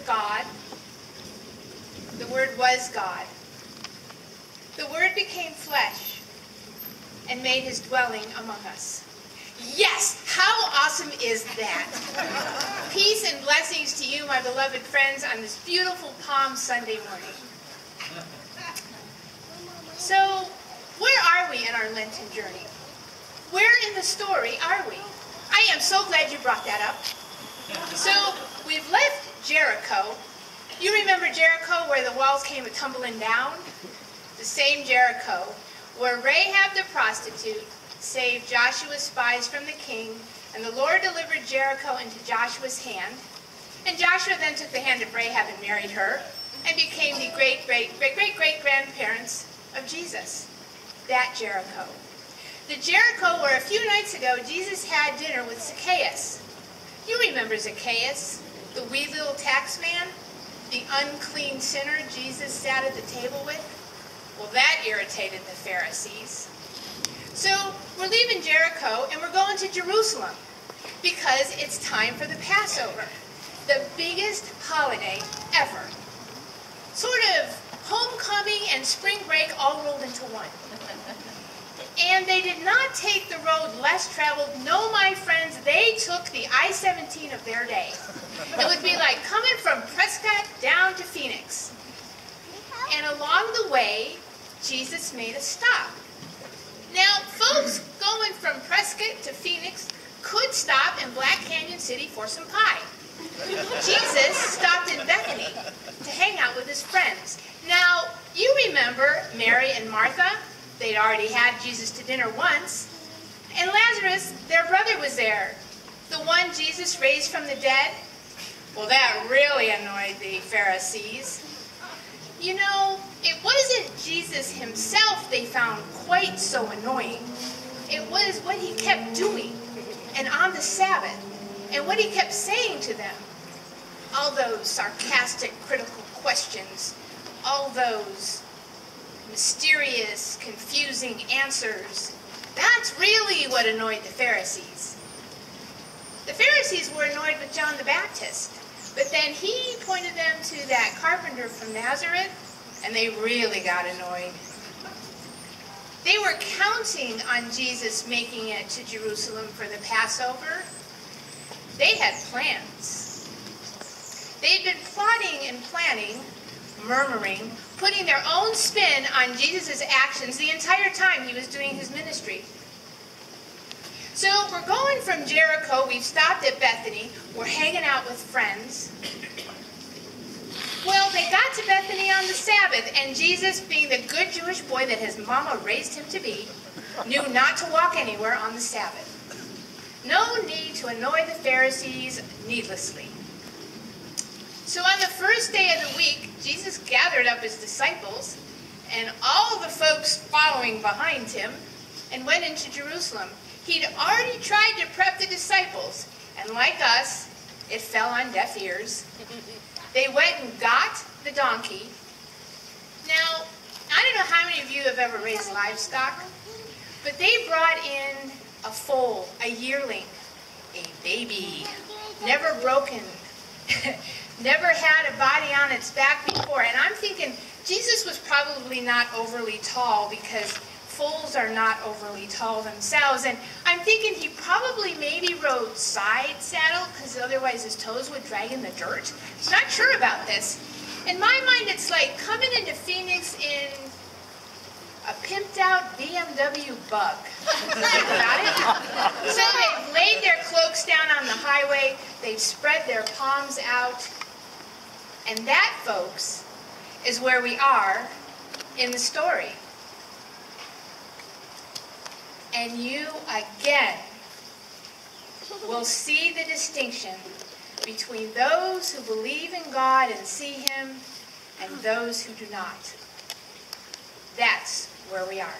God. The Word was God. The Word became flesh and made his dwelling among us. Yes, how awesome is that? Peace and blessings to you, my beloved friends, on this beautiful Palm Sunday morning. So, where are we in our Lenten journey? Where in the story are we? I am so glad you brought that up. So, we've left Jericho. You remember Jericho where the walls came tumbling down? The same Jericho where Rahab the prostitute saved Joshua's spies from the king, and the Lord delivered Jericho into Joshua's hand. And Joshua then took the hand of Rahab and married her, and became the great-great-great-great-grandparents of Jesus. That Jericho. The Jericho where a few nights ago Jesus had dinner with Zacchaeus. You remember Zacchaeus, the wee little tax man, the unclean sinner Jesus sat at the table with? Well, that irritated the Pharisees. So we're leaving Jericho and we're going to Jerusalem because it's time for the Passover, the biggest holiday ever. Sort of homecoming and spring break all rolled into one. And they did not take the road less traveled. No, my friends, they took the I-17 of their day. It would be like coming from Prescott down to Phoenix. And along the way, Jesus made a stop. Now, folks going from Prescott to Phoenix could stop in Black Canyon City for some pie. Jesus stopped in Bethany to hang out with his friends. Now, you remember Mary and Martha? They'd already had Jesus to dinner once. And Lazarus, their brother, was there. The one Jesus raised from the dead. Well, that really annoyed the Pharisees. You know, it wasn't Jesus himself they found quite so annoying. It was what he kept doing, and on the Sabbath, and what he kept saying to them. All those sarcastic, critical questions, all those mysterious, confusing answers. That's really what annoyed the Pharisees. The Pharisees were annoyed with John the Baptist, but then he pointed them to that carpenter from Nazareth, and they really got annoyed. They were counting on Jesus making it to Jerusalem for the Passover. They had plans. They'd been plotting and planning, murmuring, putting their own spin on Jesus' actions the entire time he was doing his ministry. So we're going from Jericho, we've stopped at Bethany, we're hanging out with friends. Well, they got to Bethany on the Sabbath, and Jesus, being the good Jewish boy that his mama raised him to be, knew not to walk anywhere on the Sabbath. No need to annoy the Pharisees needlessly. So on the first day of the week, Jesus gathered up his disciples and all the folks following behind him and went into Jerusalem. He'd already tried to prep the disciples, and like us, it fell on deaf ears. They went and got the donkey. Now, I don't know how many of you have ever raised livestock, but they brought in a foal, a yearling, a baby, never broken, never had a body on its back before. And I'm thinking Jesus was probably not overly tall because foals are not overly tall themselves. And I'm thinking he probably maybe rode side saddle because otherwise his toes would drag in the dirt. I'm not sure about this. In my mind, it's like coming into Phoenix in a pimped out BMW Bug. Think about it. So they've laid their cloaks down on the highway. They've spread their palms out. And that, folks, is where we are in the story. And you, again, will see the distinction between those who believe in God and see him and those who do not. That's where we are.